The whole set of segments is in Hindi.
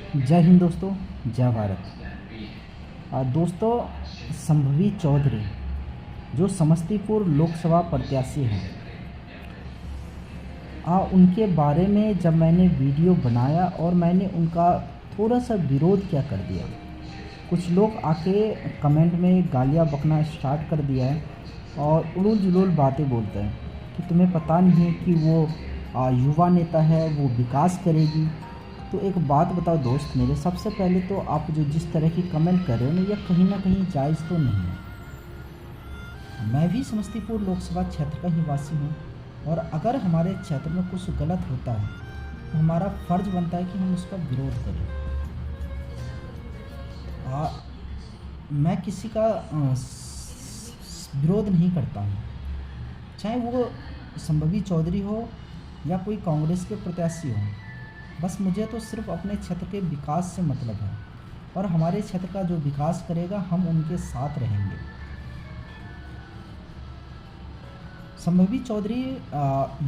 जय हिंद दोस्तों, जय भारत। दोस्तों, संभवी चौधरी जो समस्तीपुर लोकसभा प्रत्याशी हैं, उनके बारे में जब मैंने वीडियो बनाया और मैंने उनका थोड़ा सा विरोध क्या कर दिया, कुछ लोग आके कमेंट में गालियाँ बकना स्टार्ट कर दिया है और उड़ूल जुलूल बातें बोलते हैं कि तुम्हें पता नहीं है कि वो युवा नेता है, वो विकास करेगी। तो एक बात बताओ दोस्त मेरे, सबसे पहले तो आप जो जिस तरह की कमेंट कर रहे हो ना, यह कहीं ना कहीं जायज़ तो नहीं है। मैं भी समस्तीपुर लोकसभा क्षेत्र का ही वासी हूँ और अगर हमारे क्षेत्र में कुछ गलत होता है तो हमारा फ़र्ज बनता है कि हम उसका विरोध करें। मैं किसी का विरोध नहीं करता हूँ, चाहे वो संभवी चौधरी हो या कोई कांग्रेस के प्रत्याशी हो। बस मुझे तो सिर्फ अपने क्षेत्र के विकास से मतलब है और हमारे क्षेत्र का जो विकास करेगा हम उनके साथ रहेंगे। संभवी चौधरी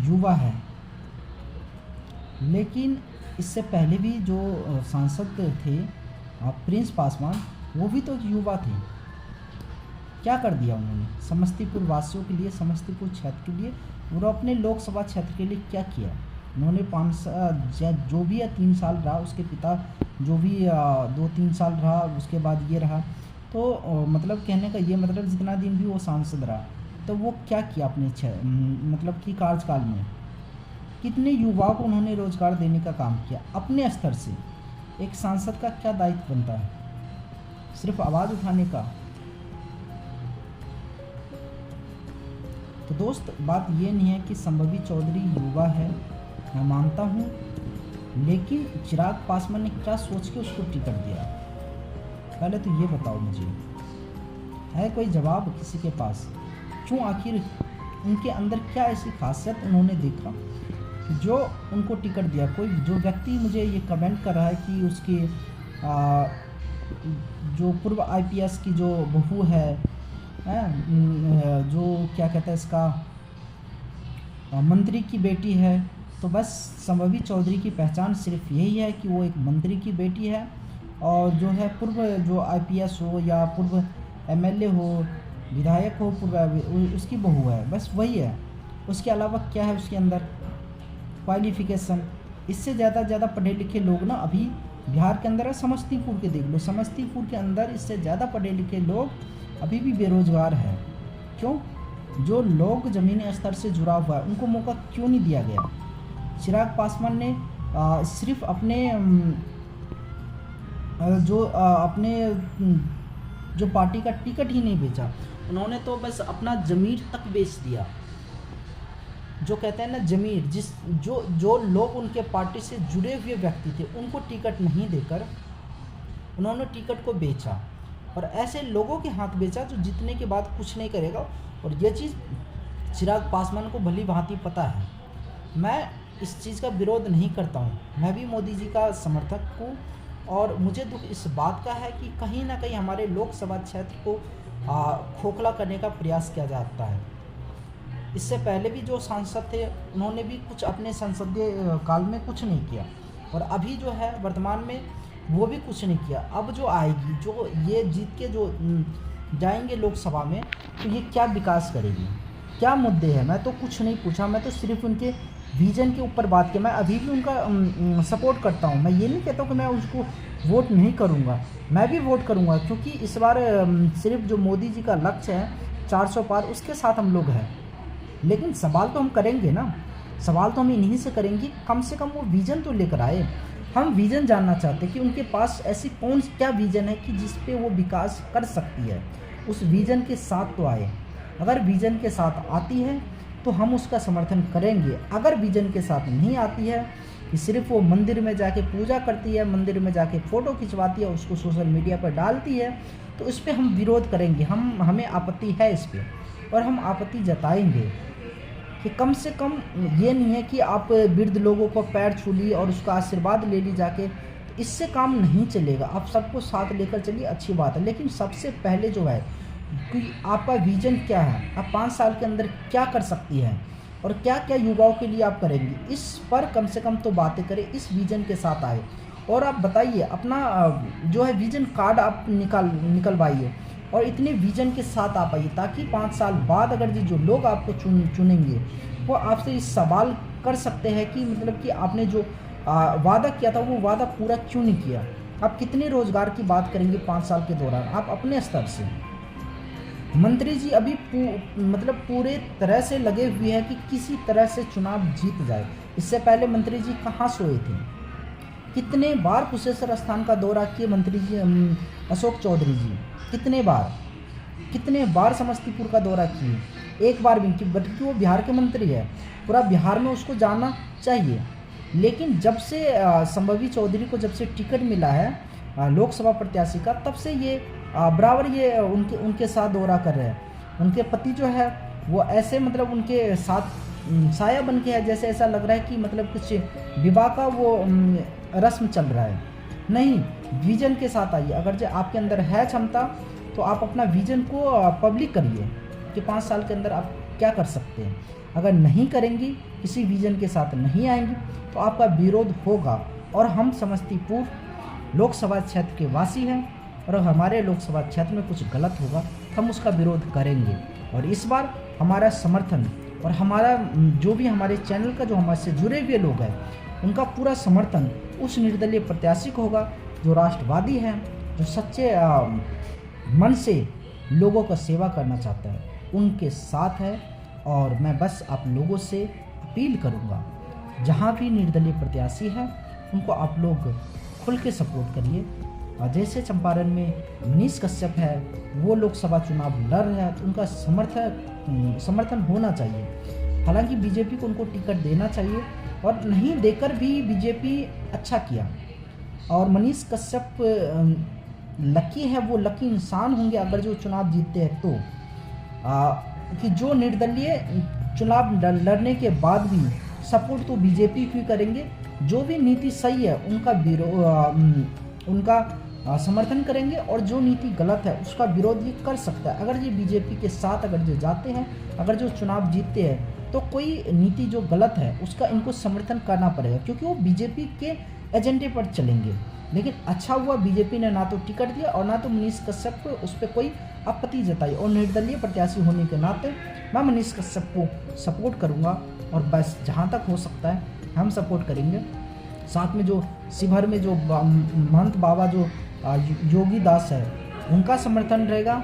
युवा है, लेकिन इससे पहले भी जो सांसद थे प्रिंस पासवान, वो भी तो युवा थे। क्या कर दिया उन्होंने समस्तीपुर वासियों के लिए, समस्तीपुर क्षेत्र के लिए और अपने लोकसभा क्षेत्र के लिए क्या किया उन्होंने? 5 साल जो भी है, 3 साल रहा उसके पिता, जो भी 2-3 साल रहा, उसके बाद ये रहा। तो मतलब कहने का ये मतलब जितना दिन भी वो सांसद रहा तो वो क्या किया अपने मतलब कि कार्यकाल में? कितने युवाओं को उन्होंने रोजगार देने का काम किया अपने स्तर से? एक सांसद का क्या दायित्व बनता है? सिर्फ आवाज़ उठाने का? तो दोस्त, बात ये नहीं है कि संभवी चौधरी युवा है, मैं मानता हूँ, लेकिन चिराग पासवान ने क्या सोच के उसको टिकट दिया? पहले तो ये बताओ मुझे, है कोई जवाब किसी के पास? क्यों? आखिर उनके अंदर क्या ऐसी खासियत उन्होंने देखा जो उनको टिकट दिया? कोई जो व्यक्ति मुझे ये कमेंट कर रहा है कि उसकी जो पूर्व IPS की जो बहू है, जो क्या कहते हैं इसका, मंत्री की बेटी है, तो बस संभवी चौधरी की पहचान सिर्फ यही है कि वो एक मंत्री की बेटी है और जो है पूर्व जो IPS हो या पूर्व MLA हो, विधायक हो, पूर्व उसकी बहू है, बस वही है। उसके अलावा क्या है उसके अंदर क्वालिफिकेशन? इससे ज़्यादा पढ़े लिखे लोग ना अभी बिहार के अंदर है, समस्तीपुर के देख लो, समस्तीपुर के अंदर इससे ज़्यादा पढ़े लिखे लोग अभी भी बेरोज़गार हैं। क्यों? जो लोग ज़मीनी स्तर से जुड़ा हुआ है उनको मौका क्यों नहीं दिया गया? चिराग पासवान ने सिर्फ अपने जो पार्टी का टिकट ही नहीं बेचा, उन्होंने तो बस अपना ज़मीर तक बेच दिया। जो कहते हैं ना ज़मीर, जो लोग उनके पार्टी से जुड़े हुए व्यक्ति थे उनको टिकट नहीं देकर उन्होंने टिकट को बेचा और ऐसे लोगों के हाथ बेचा जो जीतने के बाद कुछ नहीं करेगा। और ये चीज़ चिराग पासवान को भली भांति पता है। मैं इस चीज़ का विरोध नहीं करता हूँ, मैं भी मोदी जी का समर्थक हूँ और मुझे दुख इस बात का है कि कहीं ना कहीं हमारे लोकसभा क्षेत्र को खोखला करने का प्रयास किया जाता है। इससे पहले भी जो सांसद थे उन्होंने भी कुछ अपने संसदीय काल में कुछ नहीं किया और अभी जो है वर्तमान में वो भी कुछ नहीं किया। अब जो आएगी, जो ये जीत के जो जाएंगे लोकसभा में, तो ये क्या विकास करेगी, क्या मुद्दे हैं? मैं तो कुछ नहीं पूछा, मैं तो सिर्फ उनके विजन के ऊपर बात की। मैं अभी भी उनका सपोर्ट करता हूँ। मैं ये नहीं कहता हूँ कि मैं उसको वोट नहीं करूँगा, मैं भी वोट करूँगा, क्योंकि इस बार सिर्फ जो मोदी जी का लक्ष्य है 400 पार, उसके साथ हम लोग हैं। लेकिन सवाल तो हम करेंगे ना, सवाल तो हम इन्हीं से करेंगे, कम से कम वो विज़न तो लेकर आए। हम विज़न जानना चाहते हैं कि उनके पास ऐसी क्या विज़न है कि जिस पे वो विकास कर सकती है। उस विज़न के साथ तो आए। अगर विज़न के साथ आती है तो हम उसका समर्थन करेंगे। अगर विज़न के साथ नहीं आती है कि सिर्फ वो मंदिर में जाके पूजा करती है, मंदिर में जाके फ़ोटो खिंचवाती है, उसको सोशल मीडिया पर डालती है, तो इस पर हम विरोध करेंगे। हमें आपत्ति है इस पर और हम आपत्ति जताएंगे कि कम से कम ये नहीं है कि आप वृद्ध लोगों को पैर छू ली और उसका आशीर्वाद ले ली जाके, तो इससे काम नहीं चलेगा। आप सबको साथ लेकर चलिए, अच्छी बात है, लेकिन सबसे पहले जो है कि आपका विजन क्या है, आप 5 साल के अंदर क्या कर सकती हैं और क्या क्या युवाओं के लिए आप करेंगी, इस पर कम से कम तो बातें करें, इस विजन के साथ आए और आप बताइए अपना जो है विजन कार्ड आप निकलवाइए और इतने विजन के साथ आप आइए, ताकि 5 साल बाद अगर जो लोग आपको चुनेंगे वो आपसे इस सवाल कर सकते हैं कि मतलब कि आपने जो वादा किया था वो वादा पूरा क्यों नहीं किया। आप कितने रोजगार की बात करेंगे 5 साल के दौरान आप अपने स्तर से। मंत्री जी अभी मतलब पूरे तरह से लगे हुए हैं कि किसी तरह से चुनाव जीत जाए। इससे पहले मंत्री जी कहाँ सोए थे, कितने बार कुशेश्वर स्थान का दौरा किए मंत्री जी अशोक चौधरी जी, कितने बार समस्तीपुर का दौरा किए, एक बार भी, बल्कि वो बिहार के मंत्री है, पूरा बिहार में उसको जाना चाहिए। लेकिन जब से संभवी चौधरी को जब से टिकट मिला है लोकसभा प्रत्याशी का, तब से ये बराबर ये उनके साथ दौरा कर रहे हैं। उनके पति जो है वो ऐसे मतलब उनके साथ साया बन के है, जैसे ऐसा लग रहा है कि मतलब कुछ विवाह का वो रस्म चल रहा है। नहीं, विजन के साथ आइए। अगर जो आपके अंदर है क्षमता तो आप अपना विजन को पब्लिक करिए कि 5 साल के अंदर आप क्या कर सकते हैं। अगर नहीं करेंगी, किसी विजन के साथ नहीं आएंगी तो आपका विरोध होगा। और हम समस्तीपुर लोकसभा क्षेत्र के वासी हैं और हमारे लोकसभा क्षेत्र में कुछ गलत होगा हम उसका विरोध करेंगे। और इस बार हमारा समर्थन और हमारा जो भी हमारे चैनल का जो हमारे से जुड़े हुए लोग हैं उनका पूरा समर्थन उस निर्दलीय प्रत्याशी को होगा जो राष्ट्रवादी हैं, जो सच्चे मन से लोगों का सेवा करना चाहता है, उनके साथ है। और मैं बस आप लोगों से अपील करूंगा, जहां भी निर्दलीय प्रत्याशी हैं उनको आप लोग खुल के सपोर्ट करिए। और जैसे चंपारण में मनीष कश्यप है, वो लोकसभा चुनाव लड़ रहे हैं तो उनका समर्थन होना चाहिए। हालांकि बीजेपी को उनको टिकट देना चाहिए और नहीं देकर भी बीजेपी अच्छा किया। और मनीष कश्यप लकी है, वो लकी इंसान होंगे अगर जो चुनाव जीतते हैं तो कि जो निर्दलीय चुनाव लड़ने के बाद भी सपोर्ट तो बीजेपी की करेंगे, जो भी नीति सही है उनका समर्थन करेंगे और जो नीति गलत है उसका विरोध ये कर सकता है। अगर ये बीजेपी के साथ अगर जो जाते हैं, अगर जो चुनाव जीतते हैं तो कोई नीति जो गलत है उसका इनको समर्थन करना पड़ेगा, क्योंकि वो बीजेपी के एजेंडे पर चलेंगे। लेकिन अच्छा हुआ बीजेपी ने ना तो टिकट दिया और ना तो मनीष कश्यप को उस पर कोई आपत्ति जताई। और निर्दलीय प्रत्याशी होने के नाते मैं मनीष कश्यप को सपोर्ट करूंगा और बस जहां तक हो सकता है हम सपोर्ट करेंगे। साथ में जो शिवहर में जो महंत बाबा जो योगी दास है उनका समर्थन रहेगा,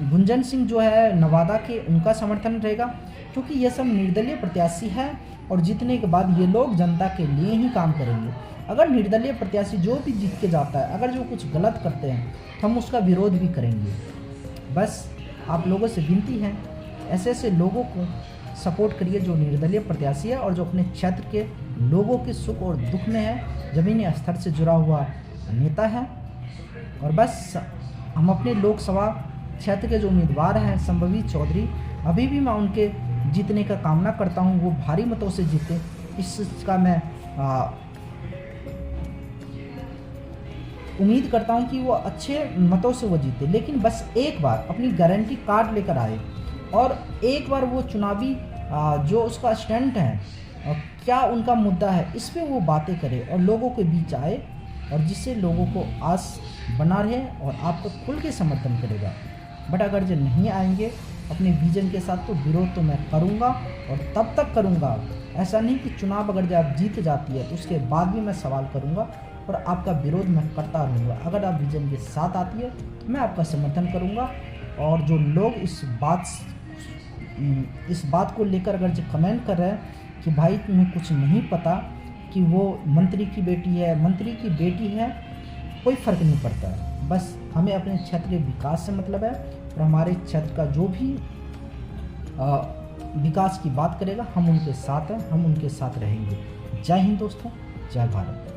गुंजन सिंह जो है नवादा के उनका समर्थन रहेगा, क्योंकि ये सब निर्दलीय प्रत्याशी है और जीतने के बाद ये लोग जनता के लिए ही काम करेंगे। अगर निर्दलीय प्रत्याशी जो भी जीत के जाता है अगर जो कुछ गलत करते हैं तो हम उसका विरोध भी करेंगे। बस आप लोगों से विनती है, ऐसे लोगों को सपोर्ट करिए जो निर्दलीय प्रत्याशी है और जो अपने क्षेत्र के लोगों के सुख और दुख में है, ज़मीनी स्तर से जुड़ा हुआ नेता है। और बस हम अपने लोकसभा क्षेत्र के जो उम्मीदवार हैं संभवी चौधरी, अभी भी मैं उनके जीतने का कामना करता हूं, वो भारी मतों से जीते, इसका मैं उम्मीद करता हूं कि वो अच्छे मतों से वो जीते। लेकिन बस एक बार अपनी गारंटी कार्ड लेकर आए और एक बार वो चुनावी जो उसका स्टैंड है क्या उनका मुद्दा है इस पे वो बातें करे और लोगों के बीच आए, और जिससे लोगों को आस बना रहे और आपको खुल के समर्थन करेगा। बट अगर जो नहीं आएंगे अपने विजन के साथ तो विरोध तो मैं करूंगा और तब तक करूंगा। ऐसा नहीं कि चुनाव अगर जब आप जीत जाती है तो उसके बाद भी मैं सवाल करूंगा और आपका विरोध मैं करता रहूँगा। अगर आप विजन के साथ आती है तो मैं आपका समर्थन करूँगा। और जो लोग इस बात को लेकर अगर जो कमेंट कर रहे हैं कि भाई तुम्हें कुछ नहीं पता कि वो मंत्री की बेटी है, कोई फ़र्क नहीं पड़ता है। बस हमें अपने क्षेत्र के विकास से मतलब है और हमारे क्षेत्र का जो भी विकास की बात करेगा हम उनके साथ हैं, हम उनके साथ रहेंगे। जय हिंद दोस्तों, जय भारत।